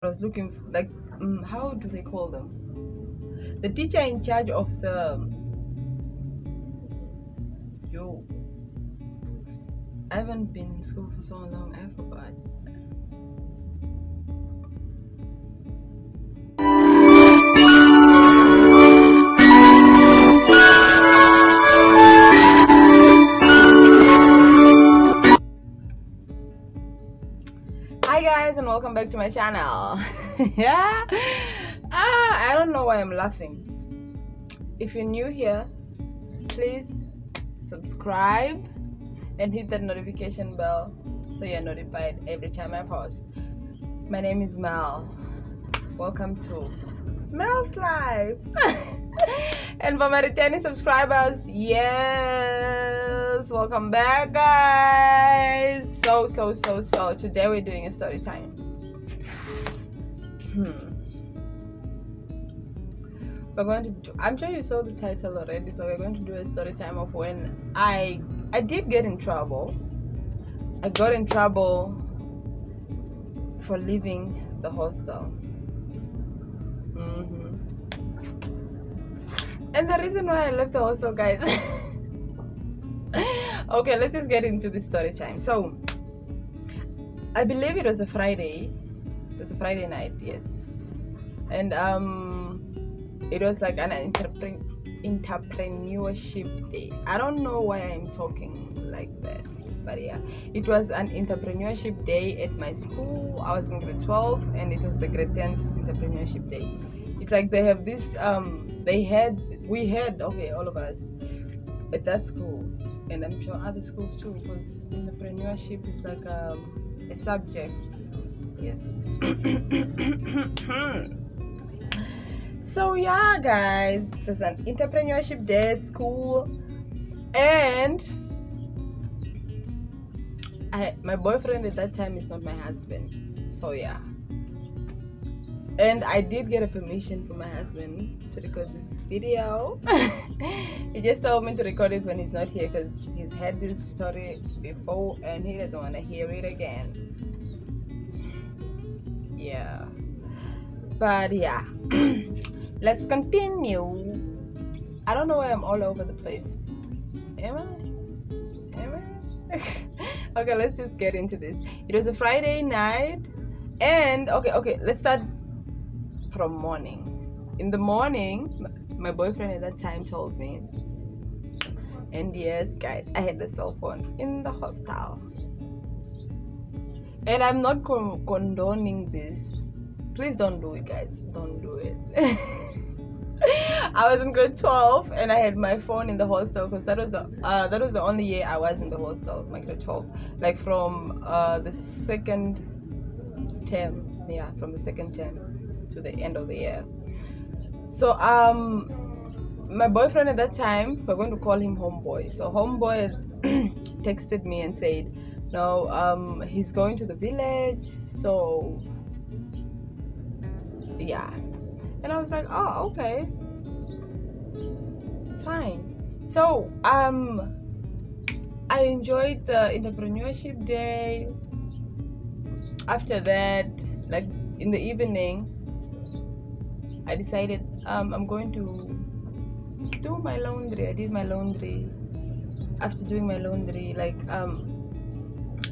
I was looking for, like, how do they call them? The teacher in charge of the yo. I haven't been in school for so long. I forgot. Hi guys, and welcome back to my channel. Yeah. I don't know why I'm laughing. If you're new here, please subscribe and hit that notification bell so you're notified every time I post. My name is Mel. Welcome to Mel's Life. And for my returning subscribers, yes, welcome back, guys. So today we're doing a story time. We're going to do, I'm sure you saw the title already, so we're going to do a story time of when I did get in trouble. I got in trouble for leaving the hostel. And the reason why I left the hostel, guys. Okay, let's just get into the story time. So I believe it was a Friday. It was a Friday night, yes. And it was like an entrepreneurship day. I don't know why I'm talking like that, but yeah, it was an entrepreneurship day at my school. I was in grade 12 and it was the grade 10's entrepreneurship day. It's like they have this we had all of us at that school, and I'm sure other schools too, because entrepreneurship is like a subject. Yes. So yeah, guys, it was an entrepreneurship day at school, and my boyfriend at that time is not my husband. So yeah, and I did get a permission from my husband to record this video. He just told me to record it when he's not here because he's had this story before and he doesn't want to hear it again. Yeah, but yeah. Let's continue. I don't know why I'm all over the place. Am I? Okay, let's just get into this. It was a Friday night, and okay, let's start from morning. In the morning, my boyfriend at that time told me, and yes, guys, I had the cell phone in the hostel. And I'm not condoning this. Please don't do it, guys. Don't do it. I was in grade 12 and I had my phone in the hostel because that was the only year I was in the hostel, my grade 12. Like from the second term, yeah, from the second term to the end of the year. So my boyfriend at that time, we're going to call him Homeboy. So Homeboy texted me and said, no, he's going to the village, so yeah. And I was like, oh, okay, fine. So I enjoyed the entrepreneurship day. After that, like in the evening, I decided I'm going to do my laundry. I did my laundry. After doing my laundry, like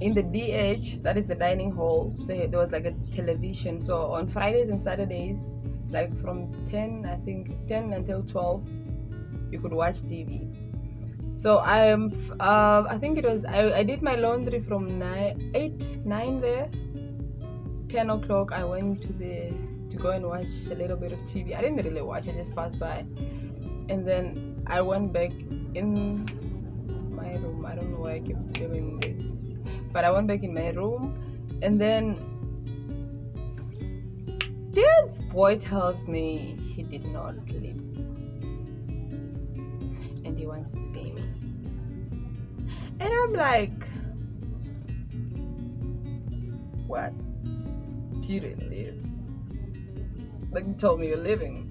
in the DH, that is the dining hall, there was like a television. So on Fridays and Saturdays, like from 10 until 12, you could watch TV. So I think it was I did my laundry from 9 there. 10 o'clock I went to go and watch a little bit of TV. I didn't really watch, I just passed by, and then I went back in my room. I don't know why I keep doing this, but I went back in my room, and then this boy tells me he did not leave and he wants to see me. And I'm like, what? You didn't leave. Like, you told me you're leaving.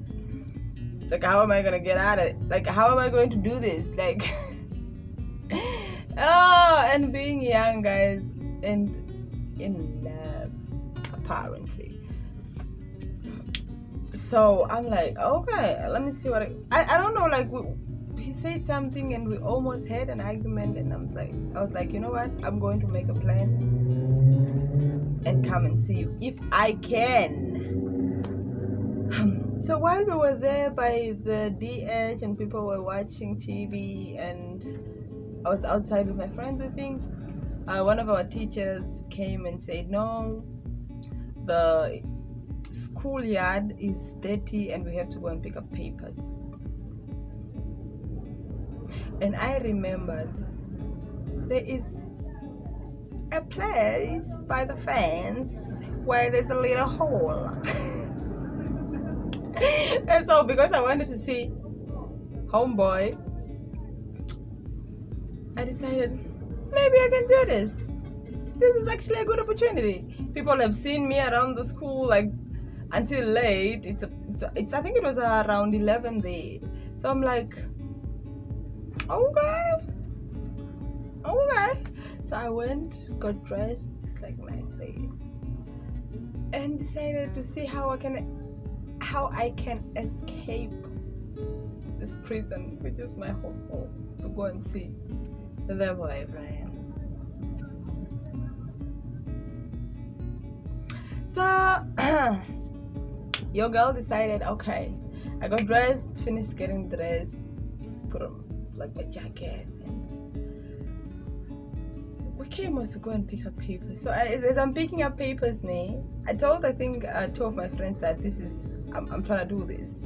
Like, how am I gonna get out of it? Like, how am I going to do this? Like, oh, and being young, guys, and in love, apparently. So I'm like, okay, let me see what I don't know, like he said something and we almost had an argument, and I was like, you know what, I'm going to make a plan and come and see you if I can. So while we were there by the DH and people were watching TV and I was outside with my friends, I think one of our teachers came and said, no, the schoolyard is dirty and we have to go and pick up papers. And I remembered there is a place by the fence where there's a little hole. And so because I wanted to see homeboy, I decided maybe I can do this. This is actually a good opportunity. People have seen me around the school like until late. It's I think it was around 11 there. So I'm like, okay. So I went, got dressed like nicely, and decided to see how I can escape this prison, which is my hostel, to go and see the boyfriend. So your girl decided, okay, I got dressed, finished getting dressed, put on like my jacket, and we came was to go and pick up papers. So as I'm picking up papers now, I told two of my friends that I'm trying to do this.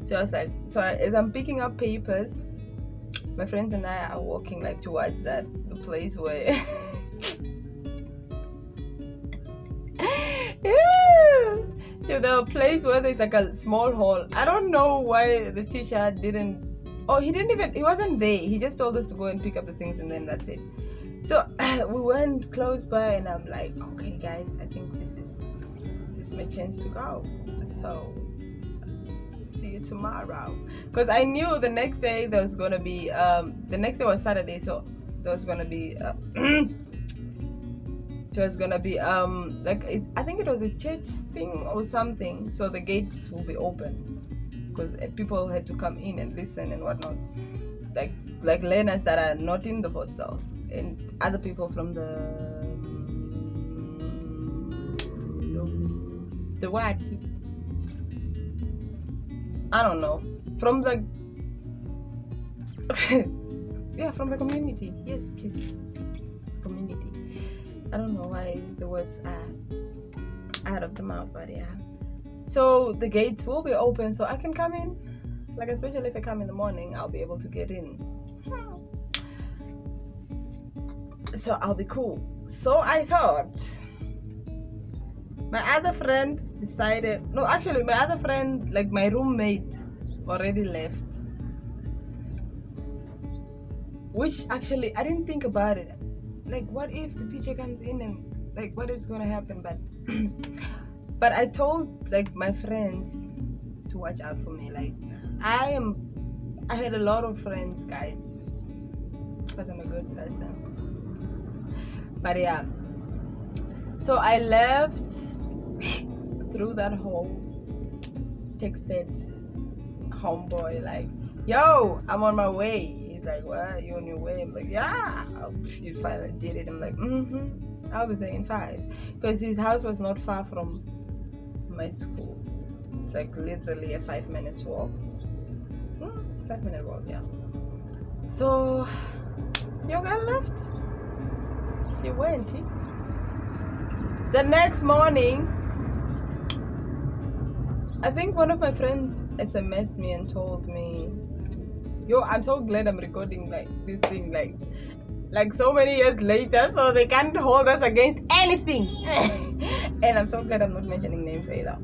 So I was like, as I'm picking up papers, my friends and I are walking like towards the place where to the place where there's like a small hall. I don't know why the teacher didn't. Oh, he wasn't there. He just told us to go and pick up the things and then that's it. So we went close by and I'm like, okay guys, I think this is my chance to go. So see you tomorrow. Because I knew the next day there was gonna be the next day was Saturday, so there was gonna be I think it was a church thing or something, so the gates will be open because people had to come in and listen and whatnot, like learners that are not in the hostel and other people from the what, I don't know, from the yeah, from the community. Yes, please, community. I don't know why the words are out of the mouth, but yeah. So the gates will be open, so I can come in. Like, especially if I come in the morning, I'll be able to get in. So I'll be cool. So I thought. My other friend decided. No, actually, my other friend, like my roommate, already left. Which actually, I didn't think about it. Like, what if the teacher comes in and like what is gonna happen? But I told like my friends to watch out for me. Like I had a lot of friends, guys, because I'm a good person. But yeah, so I left through that hole, texted homeboy like, yo, I'm on my way. Like, what, you on your way? I'm like, yeah. You finally did it. I'm like, I'll be there in 5, because his house was not far from my school. It's like literally a 5 minutes walk. 5-minute walk, yeah. So your girl left. She went. The next morning, I think one of my friends SMS'd me and told me, yo, I'm so glad I'm recording like this thing like so many years later, so they can't hold us against anything. And I'm so glad I'm not mentioning names either.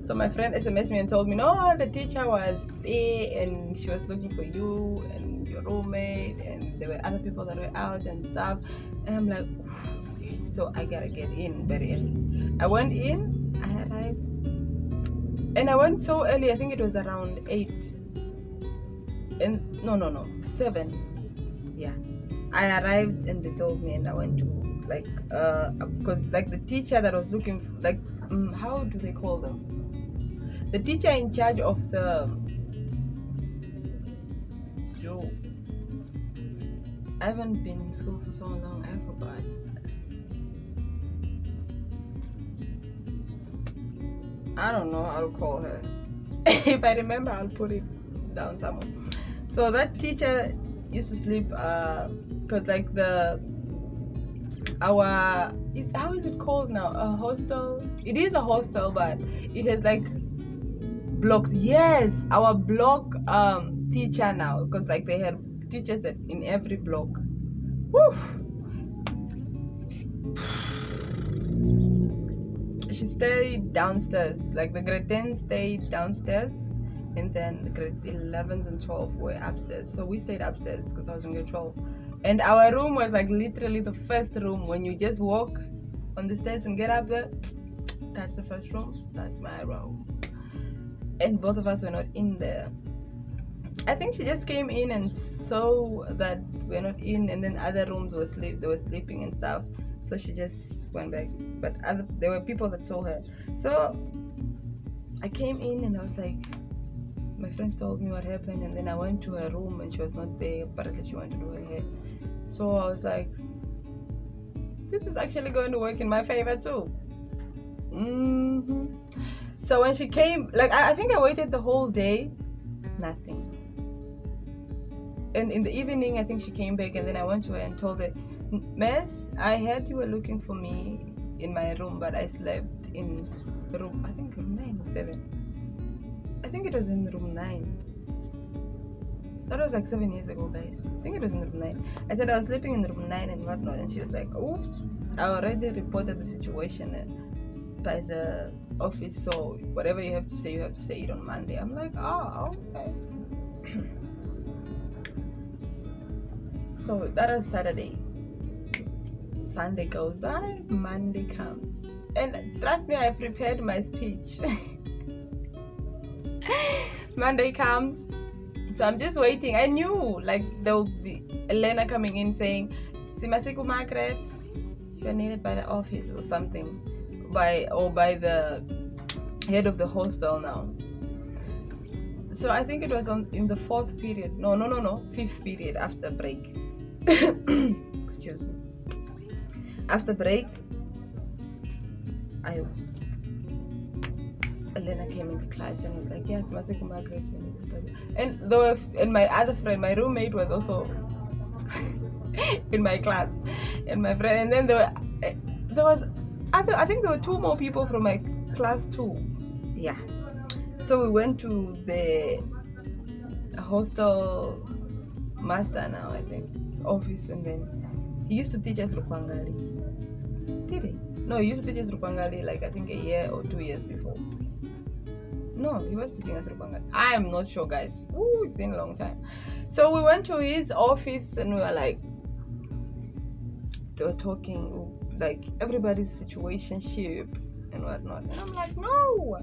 So my friend SMS'd me and told me, no, the teacher was there and she was looking for you and your roommate and there were other people that were out and stuff. And I'm like, okay. So I gotta get in very early. I went in, I arrived, and I went so early, I think it was around 8. And no, 7. Yeah, I arrived and they told me, and I went to like because like the teacher that was looking for, like how do they call them? the teacher in charge of the Joe. I haven't been in school for so long, I forgot. I don't know, I'll call her. If I remember, I'll put it down somewhere. So that teacher used to sleep because like how is it called now? A hostel? It is a hostel, but it has like blocks. Yes, our block teacher now, because like they had teachers in every block. Woo! She stayed downstairs. Like the grade 10 stayed downstairs, and then the grade 11s and 12 were upstairs. So we stayed upstairs because I was in grade 12. And our room was like literally the first room. When you just walk on the stairs and get up there, that's the first room. That's my room. And both of us were not in there. I think she just came in and saw that we're not in, and then other rooms they were sleeping and stuff. So she just went back. But there were people that saw her. So I came in and I was like, my friends told me what happened, and then I went to her room and she was not there. Apparently she went to do her hair. So I was like, this is actually going to work in my favor too. So when she came, like I think I waited the whole day, nothing. And in the evening, I think she came back, and then I went to her and told her, Miss, I heard you were looking for me in my room, but I slept in room, I think room 9 or 7. I think it was in room 9. That was like 7 years ago, guys. I think it was in room 9. I said I was sleeping in room 9 and whatnot, and she was like, oh, I already reported the situation by the office, so whatever you have to say it on Monday. I'm like, oh, okay. So that was Saturday. Sunday goes by, Monday comes, and trust me, I prepared my speech. Monday comes, so I'm just waiting. I knew like there will be Elena coming in saying, Simasiku Margaret, you're needed by the office or something, by the head of the hostel now. So I think it was in the 4th period. No, 5th period after break. Excuse me. After break, Elena came into class and was like, yes, Maseko Margaret, and my other friend, my roommate, was also in my class, and my friend, and then I think there were 2 more people from my class too. Yeah. So we went to the hostel master now, I think, his office, and then he used to teach us Rupangali. Did he? No, he used to teach us Rupangali like I think a year or 2 years before. No, he was teaching us Rupangali. I am not sure, guys. Ooh, it's been a long time. So we went to his office and we were like, they were talking like everybody's situationship and whatnot. And I'm like, no.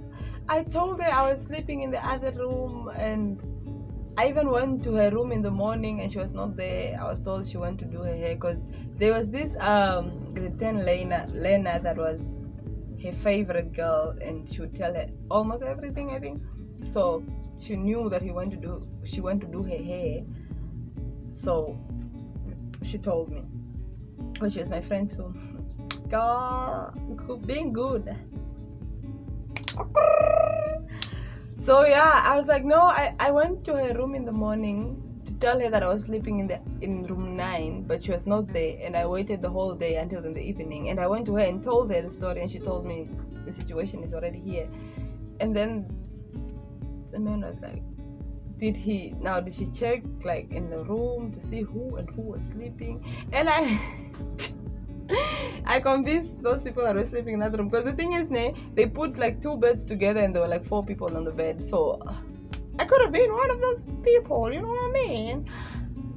I told her I was sleeping in the other room, and I even went to her room in the morning and she was not there. I was told she went to do her hair because there was this grade 10 Lena that was her favorite girl, and she would tell her almost everything, I think. So she knew that she went to do her hair. So she told me. But she was my friend too. God, being good. So yeah, I was like, no, I went to her room in the morning to tell her that I was sleeping in room 9, but she was not there, and I waited the whole day until in the evening, and I went to her and told her the story, and she told me the situation is already here. And then the man was like, did she check like in the room to see who was sleeping? And I convinced those people that were sleeping in that room, because the thing is, they put like 2 beds together and there were like 4 people on the bed. So I could have been one of those people, you know what I mean?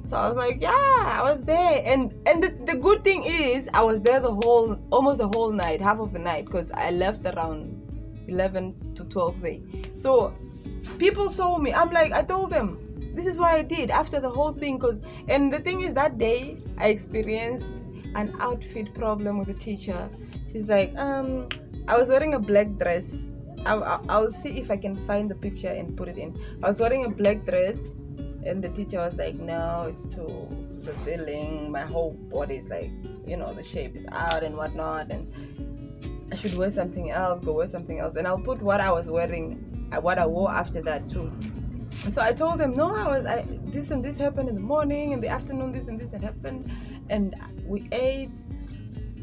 So I was like, yeah, I was there. And the good thing is I was there almost the whole night, half of the night, because I left around 11 to 12 day. So people saw me. I'm like, I told them, this is what I did after the whole thing. And the thing is, that day I experienced an outfit problem with the teacher. She's like, I was wearing a black dress I'll see if I can find the picture and put it in. I was wearing a black dress, and the teacher was like, no, it's too revealing. My whole body is like, the shape is out and whatnot, and I should wear something else, go wear something else. And I'll put what I was wearing, what I wore after that too. So I told them, no, this and this happened in the morning, in the afternoon, this and this had happened, and we ate.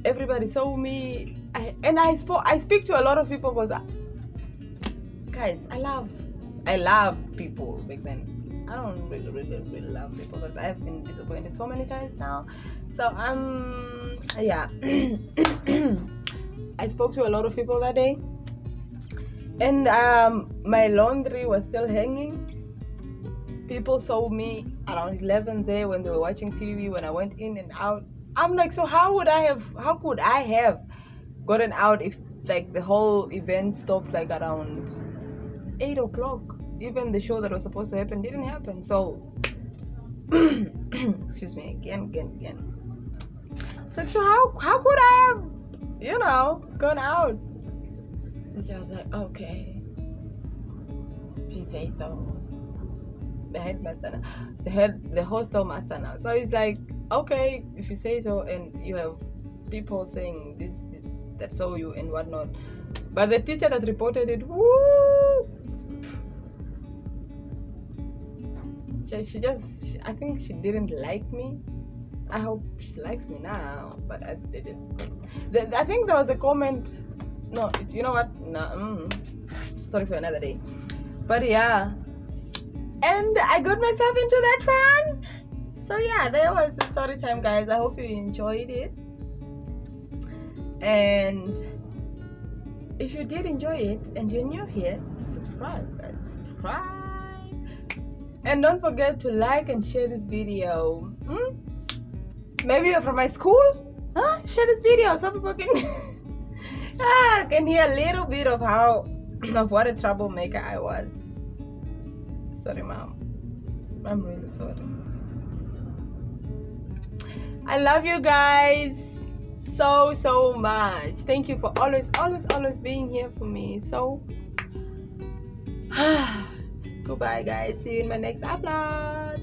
Everybody saw me, I speak to a lot of people because, guys, I love people back then. I don't really love people because I've been disappointed so many times now. So yeah. I spoke to a lot of people that day, and my laundry was still hanging. People saw me around 11 there when they were watching TV, when I went in and out. I'm like, so how could I have gotten out if like the whole event stopped like around 8 o'clock? Even the show that was supposed to happen didn't happen. So excuse me, again. So how could I have, gone out? And so I was like, okay, if you say so. The headmaster, the hostel master now. So he's like, okay, if you say so, and you have people saying this that saw you and whatnot. But the teacher that reported it, woo! I think she didn't like me. I hope she likes me now, but I didn't. I think there was a comment. No, you know what? No, story for another day. But yeah, and I got myself into that run. So yeah, there was the story time, guys. I hope you enjoyed it. And if you did enjoy it and you're new here, subscribe, guys. Subscribe. And don't forget to like and share this video. Maybe you're from my school? Share this video so people can hear a little bit of what a troublemaker I was. Sorry, Mom. I'm really sorry. I love you guys so much. Thank you for always being here for me. So goodbye, guys. See you in my next upload.